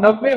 90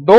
2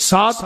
7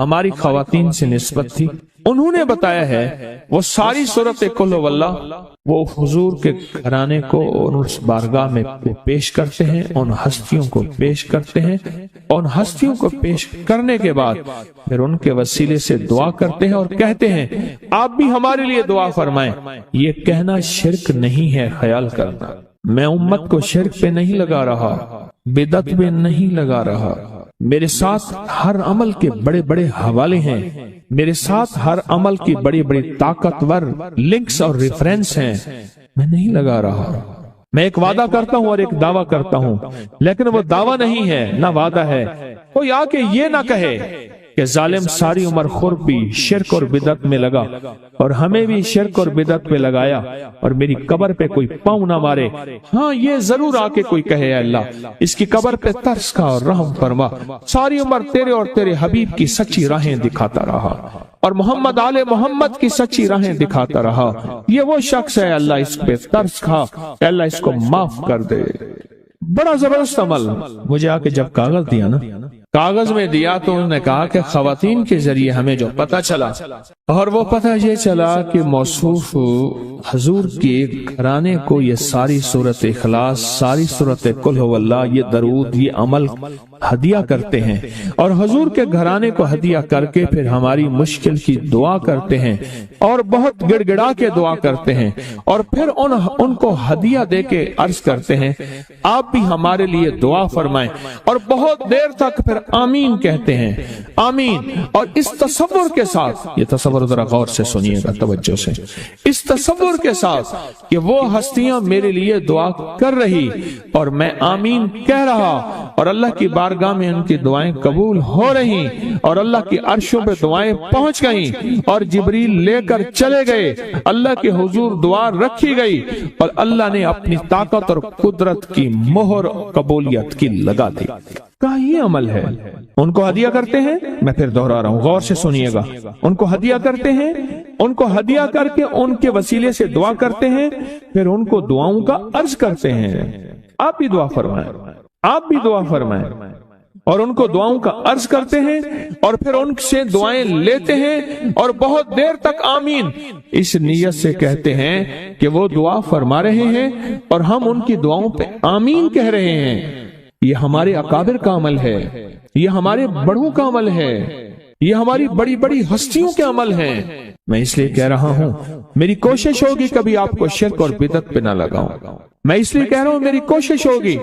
ہماری خواتین سے نسبت تھی، انہوں نے بتایا ہے وہ ساری صورت قل هو اللہ وہ حضور کے گھرانے کو اس بارگاہ میں پیش کرتے ہیں، ان ہستیوں کو پیش کرتے ہیں، اور ہستیوں کو پیش کرنے کے بعد پھر ان کے وسیلے سے دعا کرتے ہیں اور کہتے ہیں آپ بھی ہمارے لیے دعا فرمائیں۔ یہ کہنا شرک نہیں ہے، خیال کرنا، میں امت کو شرک پہ نہیں لگا رہا، بدعت پہ نہیں لگا رہا، میرے ساتھ ہر عمل کے بڑے بڑے حوالے ہیں، میرے ساتھ ہر عمل کی بڑی بڑی طاقتور لنکس اور ریفرنس ہیں، میں نہیں لگا رہا۔ میں ایک وعدہ کرتا ہوں اور ایک دعویٰ کرتا ہوں، لیکن وہ دعویٰ نہیں ہے نہ وعدہ ہے۔ کوئی آ کے یہ نہ کہے کہ ظالم ساری عمر خور بھی شرک اور بدعت میں لگا اور ہمیں بھی شرک اور بدعت پہ لگایا اور میری قبر پہ کوئی پاؤں نہ مارے۔ ہاں یہ ضرور آ کے کوئی کہے اللہ اس کی قبر پہ ترس کھا اور رحم فرما، ساری عمر تیرے اور تیرے حبیب کی سچی راہیں دکھاتا رہا اور محمد آل محمد کی سچی راہیں دکھاتا رہا، یہ وہ شخص ہے اللہ اس پہ ترس کھا، اللہ اس کو معاف کر دے۔ بڑا زبردست عمل۔ مجھے آ کے جب کاغذ دیا نا، کاغذ میں دیا تو انہوں نے کہا کہ خواتین کے ذریعے ہمیں جو پتہ چلا، اور وہ پتہ یہ چلا کہ موصوف حضور کے گھرانے کو یہ ساری صورت اخلاص، ساری صورت قل هو اللہ، یہ درود، یہ عمل ہدیہ کرتے ہیں، اور حضور کے گھرانے کو ہدیہ کر کے پھر ہماری مشکل کی دعا کرتے ہیں اور بہت گڑ گڑا کے دعا کرتے ہیں، اور پھر ان کو ہدیہ دے کے عرض کرتے ہیں آپ بھی ہمارے لیے دعا فرمائیں، اور بہت دیر تک پھر آمین کہتے ہیں، آمین۔ اور اس تصور کے ساتھ، یہ تصور ذرا غور سے سنیے گا توجہ سے، اس تصور کے ساتھ کہ وہ ہستیاں میرے لیے دعا کر رہی اور میں آمین کہہ رہا، اور اللہ کی بارگاہ میں ان کی دعائیں قبول ہو رہی، اور اللہ کی عرشوں پہ دعائیں پہنچ گئیں، اور جبریل لے کر چلے گئے، اللہ کے حضور دعا رکھی گئی، اور اللہ نے اپنی طاقت اور قدرت کی مہر قبولیت کی لگا دی۔ کہا یہ عمل ہے۔ ان کو ہدیہ کرتے ہیں، میں پھر دوہرا رہا ہوں، غور سے سنیے گا، ان کو ہدیہ کرتے ہیں، ان کو ہدیہ کر کے ان کے وسیلے سے دعا کرتے ہیں، پھر ان کو دعاؤں کا عرض کرتے ہیں آپ بھی دعا فرمائیں، آپ بھی دعا فرمائیں، اور ان کو دعاؤں کا عرض کرتے ہیں، اور پھر ان سے دعائیں لیتے ہیں، اور بہت دیر تک آمین اس نیت سے کہتے ہیں کہ وہ دعا فرما رہے ہیں اور ہم ان کی دعاؤں پہ آمین کہہ رہے ہیں۔ یہ ہمارے اکابر کا عمل ہے، یہ ہمارے بڑوں کا عمل ہے، یہ ہماری بڑی بڑی ہستیوں کے عمل ہیں۔ میں اس لیے کہہ رہا ہوں میری کوشش ہوگی کبھی آپ کو شرک اور بدعت پہ نہ لگاؤں، میں اس لیے کہہ رہا ہوں میری کوشش ہوگی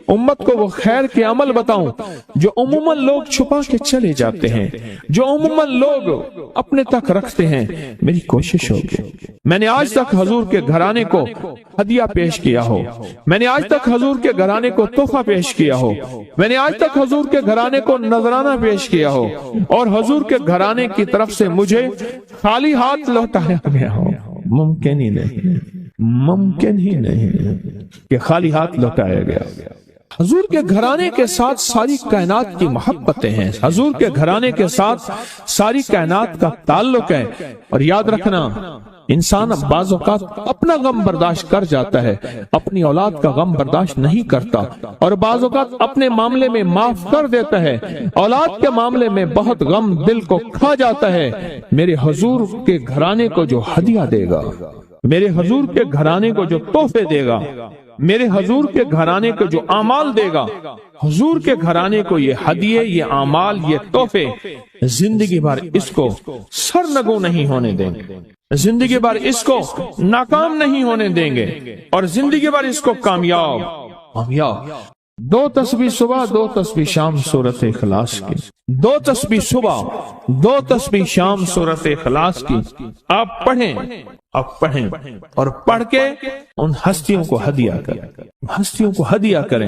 امت کو وہ خیر کے عمل بتاؤں جو عموماً لوگ چھپا کے چلے جاتے ہیں، جو عموماً لوگ اپنے تک رکھتے ہیں۔ میری کوشش ہوگی میں نے آج تک حضور کے گھرانے کو ہدیہ پیش کیا ہو، میں نے آج تک حضور کے گھرانے کو تحفہ پیش کیا ہو، میں نے آج تک حضور کے گھرانے کو نذرانہ پیش کیا ہو، اور حضور کے گھرانے کی طرف سے مجھے خالی ہاتھ لوٹایا گیا ہو۔ ممکن ہی نہیں، ممکن ہی نہیں کہ خالی ہاتھ لوٹایا گیا۔ حضور کے گھرانے کے ساتھ ساری کائنات کی محبتیں ہیں، حضور کے گھرانے کے ساتھ ساری کائنات کا تعلق ہے۔ اور یاد رکھنا انسان بعض اوقات اپنا غم برداشت کر جاتا ہے، اپنی اولاد کا غم برداشت نہیں کرتا، اور بعض اوقات اپنے معاملے میں معاف کر دیتا ہے، اولاد کے معاملے میں بہت غم دل کو کھا جاتا ہے۔ میرے حضور کے گھرانے کو جو ہدیہ دے گا، میرے حضور کے گھرانے کو جو تحفے دے گا، میرے حضور کے گھرانے کو جو اعمال دے گا، حضور کے گھرانے کو یہ ہدیے، یہ اعمال، یہ تحفے زندگی بھر اس کو سرنگوں نہیں ہونے دیں گے، زندگی بھر اس کو ناکام نہیں ہونے دیں گے، اور زندگی بھر اس کو کامیاب۔ دو تسبیح صبح، دو تسبیح شام سورت اخلاص کی، دو تسبیح صبح، دو تسبیح شام سورت اخلاص کی آپ پڑھیں، آپ پڑھیں، اور پڑھ کے ان ہستیوں کو ہدیہ کریں، ہستیوں کو ہدیہ کریں،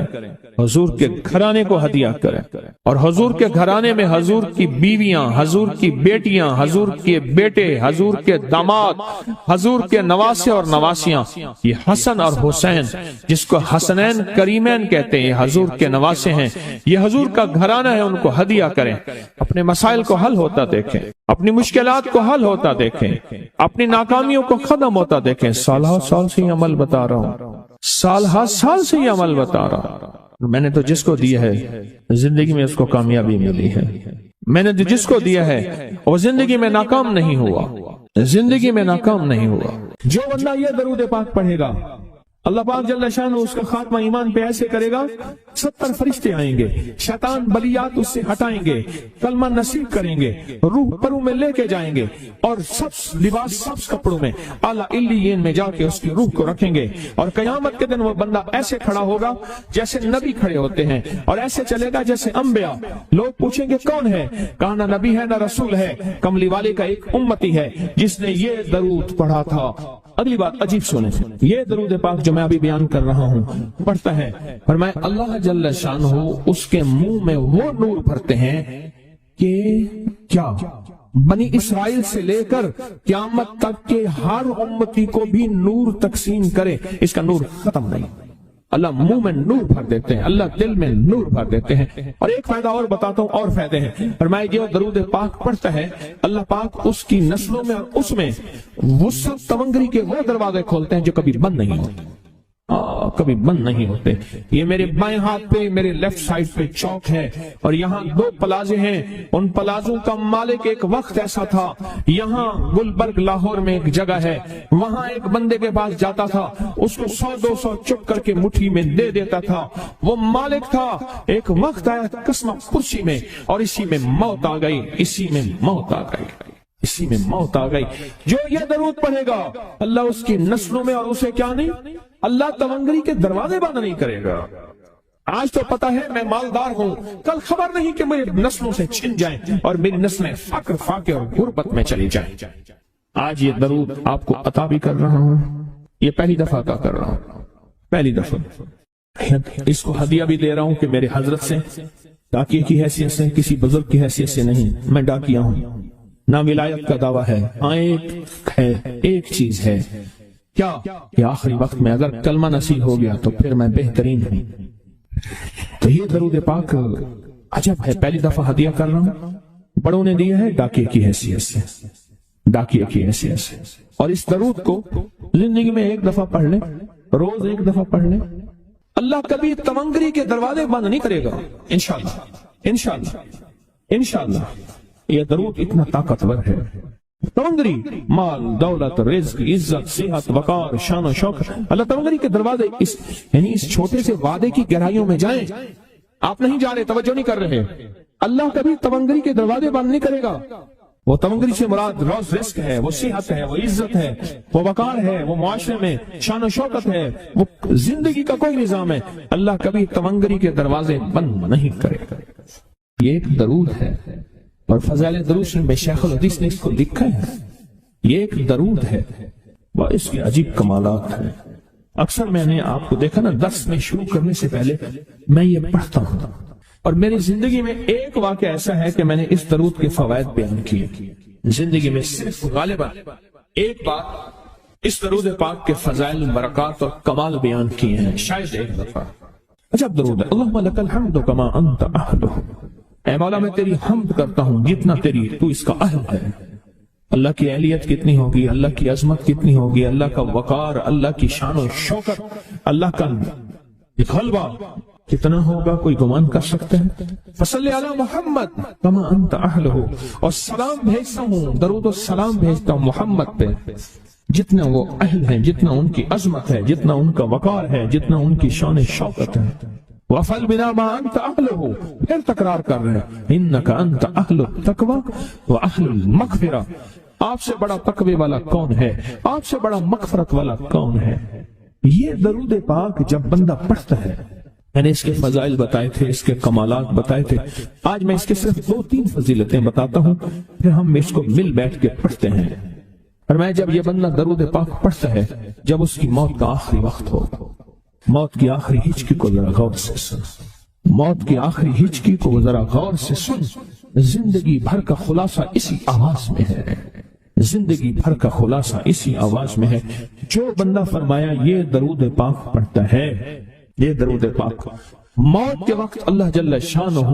حضور کے گھرانے کو ہدیہ کریں، اور حضور کے گھرانے میں حضور کی بیویاں، حضور کی بیٹیاں، حضور کے بیٹے، حضور کے داماد، حضور کے نواسے اور نواسیاں، یہ حسن اور حسین جس کو حسنین کریمین کہتے ہیں، یہ حضور کے نواسے ہیں، یہ حضور کا گھرانہ ہے، ان کو ہدیہ کریں، اپنے مسائل کو حل ہوتا دیکھیں، اپنی مشکلات کو حل ہوتا دیکھیں، اپنی ناکامیوں کو ختم ہوتا دیکھیں۔ سالہ سال سے یہ عمل بتا رہا ہوں، سالہ سال سے یہ عمل بتا رہا ہوں، میں نے تو جس کو دیا ہے زندگی میں اس کو کامیابی ملی ہے، میں نے جس کو دیا ہے وہ زندگی میں ناکام نہیں ہوا، زندگی میں ناکام نہیں ہوا۔ جو بندہ یہ درود پاک پڑھے گا اللہ پاک جل شانہ اس کا خاتمہ ایمان پہ ایسے کرے گا، 70 فرشتے آئیں گے، شیطان بلیات اس سے ہٹائیں گے، کلمہ نصیب کریں گے، روح پروں میں لے کے جائیں گے، اور سب لباس سبز کپڑوں میں اعلیٰ علیین میں جا کے اس کی روح کو رکھیں گے، اور قیامت کے دن وہ بندہ ایسے کھڑا ہوگا جیسے نبی کھڑے ہوتے ہیں، اور ایسے چلے گا جیسے انبیاء۔ لوگ پوچھیں گے کون ہے؟ کہا نہ نبی ہے نہ رسول ہے، کملی والے کا ایک امتی ہے جس نے یہ درود پڑھا تھا۔ اگلی بات عجیب سنیں، یہ درود پاک جو میں ابھی بیان کر رہا ہوں پڑھتا ہے، فرمائے اللہ جل شانہ اس کے منہ میں وہ نور بھرتے ہیں کہ کیا بنی اسرائیل سے لے کر قیامت تک کے ہر امتی کو بھی نور تقسیم کرے، اس کا نور ختم نہیں۔ اللہ منہ میں نور بھر دیتے ہیں، اللہ دل میں نور بھر دیتے ہیں۔ اور ایک فائدہ اور بتاتا ہوں، اور فائدے ہیں۔ فرمائے جو درود پاک پڑھتا ہے اللہ پاک اس کی نسلوں میں اور اس میں وسعت تونگری کے وہ دروازے کھولتے ہیں جو کبھی بند نہیں ہوتے، کبھی بند نہیں ہوتے۔ یہ میرے بائیں ہاتھ پہ، میرے لیفٹ سائڈ پہ چوک ہے، اور یہاں 2 پلازے ہیں۔ ان پلازوں کا مالک ایک وقت ایسا تھا، یہاں گلبرگ لاہور میں ایک جگہ ہے، وہاں ایک بندے کے پاس جاتا تھا، اس کو 100-200 چک کر کے مٹھی میں دے دیتا تھا۔ وہ مالک تھا، ایک وقت آیا قسمہ پرسی میں، اور اسی میں موت آ گئی، اسی میں موت آ گئی، اسی میں موت آ گئی۔ جو یہ درود پڑھے گا اللہ اس کی نسلوں میں، اور اسے کیا نہیں، اللہ تونگری کے دروازے بند نہیں کرے گا۔ آج تو پتا ہے میں مالدار ہوں، کل خبر نہیں کہ میری نسلوں سے چھن جائیں اور میری نسلیں فقر فاقے اور غربت میں چلی جائیں۔ آج یہ درود آپ کو عطا بھی کر رہا ہوں، یہ پہلی دفعہ عطا کر رہا ہوں، پہلی دفعہ۔ اس کو ہدیہ بھی دے رہا ہوں کہ میرے حضرت سے، ڈاکیے کی حیثیت سے، کسی بزرگ کی حیثیت سے نہیں، میں ڈاکیہ ہوں، نہ ولایت کا دعویٰ ہے، ایک چیز ہے، کیا کہ آخری وقت میں اگر کلمہ نصیب ہو گیا تو پھر میں بہترین ہوں۔ تو یہ درود پاک عجب ہے، پہلی دفعہ ہدیہ کر رہا ہوں، بڑوں نے دیا ہے ڈاکیے کی حیثیت سے، ڈاکیے کی حیثیت سے۔ اور اس درود کو زندگی میں ایک دفعہ پڑھ لیں، روز ایک دفعہ پڑھ لیں، اللہ کبھی تونگری کے دروازے بند نہیں کرے گا، انشاءاللہ انشاءاللہ انشاءاللہ۔ یہ درود اتنا طاقتور ہے، تونگری، مال، دولت، رزق، عزت، صحت، وقار، شان و شوکت، اللہ تونگری کے دروازے یعنی اس چھوٹے سے وعدے کی گہرائیوں میں جائیں۔ آپ نہیں جا رہے، توجہ نہیں کر رہے، اللہ کبھی تونگری کے دروازے بند نہیں کرے گا۔ وہ تونگری سے مراد روز رزق ہے، وہ صحت ہے، وہ عزت ہے، وہ وقار ہے، وہ معاشرے میں شان و شوکت ہے، وہ زندگی کا کوئی نظام ہے، اللہ کبھی تونگری کے دروازے بند نہیں کرے گا۔ یہ ایک درود ہے، اور فضائل درود میں شیخ الحدیث نے اس کو لکھا ہے، یہ ایک درود ہے، وہ اس کے عجیب کمالات ہیں۔ اکثر میں نے آپ کو دیکھا نا، درس میں شروع کرنے سے پہلے میں یہ پڑھتا ہوں، اور میری زندگی میں ایک واقعہ ایسا ہے کہ میں نے اس درود کے فوائد بیان کیے، زندگی میں صرف غالباً ایک بات اس درود پاک کے فضائل، برکات اور کمال بیان کیے ہیں، شاید ایک دفعہ۔ عجب درود ہے، اللہم لک الحمد کما انت اہلہ، اے مولا میں تیری حمد کرتا ہوں جتنا تو اس کا اہل ہے۔ اللہ کی اہلیت کتنی ہوگی، اللہ کی عظمت کتنی ہوگی، اللہ کا وقار، اللہ کی شان و شوکت، اللہ کا غلبہ کتنا ہوگا، کوئی گمان کر سکتے ہیں؟ فصلی علی محمد کما انت اہلہ، اور سلام بھیجتا ہوں، درود و سلام بھیجتا ہوں محمد پہ جتنا وہ اہل ہیں، جتنا ان کی عظمت ہے، جتنا ان کا وقار ہے، جتنا ان کی شان شوکت ہے۔ وَفَلْ بِنَا مَا أَنْتَ أَهْلُهُ، پھر تکرار کر رہے ہیں، إِنَّكَ أَنْتَ أَهْلُ التَّقْوَى وَأَهْلُ الْمَغْفِرَةِ، آپ سے بڑا تقوی والا کون ہے، آپ سے بڑا مغفرت والا کون ہے۔ یہ درود پاک جب بندہ پڑھتا ہے، میں نے اس کے فضائل بتائے تھے، اس کے کمالات بتائے تھے، آج میں اس کے صرف 2-3 فضیلتیں بتاتا ہوں، پھر ہم اس کو مل بیٹھ کے پڑھتے ہیں۔ اور میں جب یہ بندہ درود پاک پڑھتا ہے، جب اس کی موت کا آخری وقت ہو، موت کی آخری ہچکی کو ذرا غور سے سن، موت کی آخری ہچکی کو ذرا غور سے سن، زندگی بھر کا خلاصہ اسی آواز میں ہے، زندگی بھر کا خلاصہ اسی آواز میں ہے۔ جو بندہ فرمایا یہ درود پاک پڑھتا ہے، یہ درود پاک موت کے وقت اللہ جل شانہ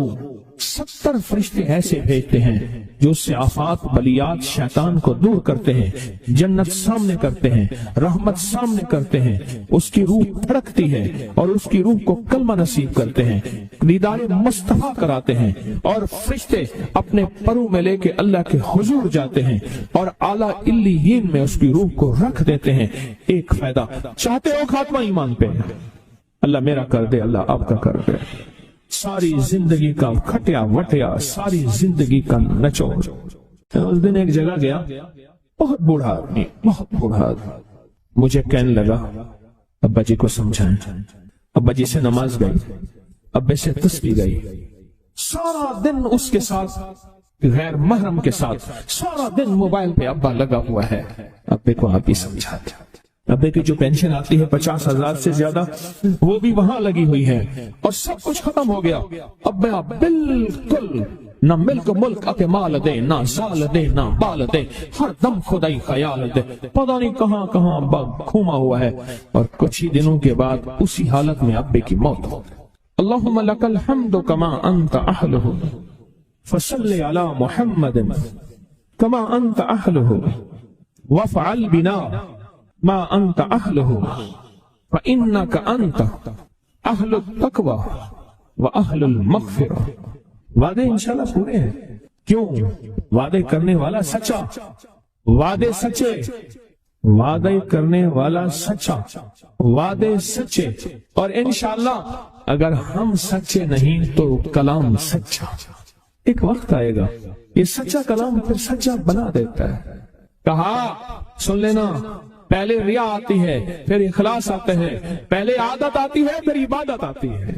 70 فرشتے ایسے بھیجتے ہیں جو اس سے آفات بلیات شیطان کو دور کرتے ہیں، جنت سامنے کرتے ہیں، رحمت سامنے کرتے ہیں، اس کی روح دھڑکتی ہے اور اس کی روح کو کلمہ نصیب کرتے ہیں، دیدار مصطفیٰ کراتے ہیں، اور فرشتے اپنے پروں میں لے کے اللہ کے حضور جاتے ہیں اور اعلیٰ علیین میں اس کی روح کو رکھ دیتے ہیں۔ ایک فائدہ چاہتے ہو خاتمہ ایمان پہ، اللہ میرا کر دے، اللہ آپ کا کر دے، ساری زندگی کا کھٹیا وٹیا، ساری زندگی کا نچوڑ۔ اس دن ایک جگہ گیا، بہت بوڑھا آدمی، بہت بوڑھا آدمی، مجھے کہنے لگا ابا جی کو سمجھائیں۔ ابا جی سے نماز گئی، ابے سے تسبیح گئی، سارا دن اس کے ساتھ غیر محرم کے ساتھ سارا دن موبائل پہ ابا لگا ہوا ہے۔ ابے کو آپ ہی سمجھاتے، ابے کی جو پینشن آتی ہے 50,000 سے زیادہ، وہ بھی وہاں لگی ہوئی ہے اور سب کچھ ختم ہو گیا۔ ابا بالکل نہ ملک ملک اپنے مال دے، نہ زال دے، نہ بال دے، ہر دم خدائی خیال دے، پتہ نہیں کہاں کہاں ابا گھوما ہوا ہے۔ اور کچھ ہی دنوں کے بعد اسی حالت میں ابے کی موت ہو گئی۔ اللہم لک الحمد کما انت اہلہ فصل علی محمد کما انت اہلہ وافعل بنا ما انت اہلہ فانک انت اہل التقوی واہل المغفرہ۔ وعدے انشاءاللہ پورے ہیں، کیوں؟ وعدے کرنے والا سچا، وعدے سچے، وعدے کرنے والا سچا، وعدے سچے، اور انشاءاللہ اگر ہم سچے نہیں تو کلام سچا۔ ایک وقت آئے گا یہ سچا کلام پھر سچا بنا دیتا ہے۔ کہا سن لینا، پہلے ریا آتی ہے، پھر اخلاص آتا ہے، پہلے عادت آتی ہے، پھر عبادت آتی ہے۔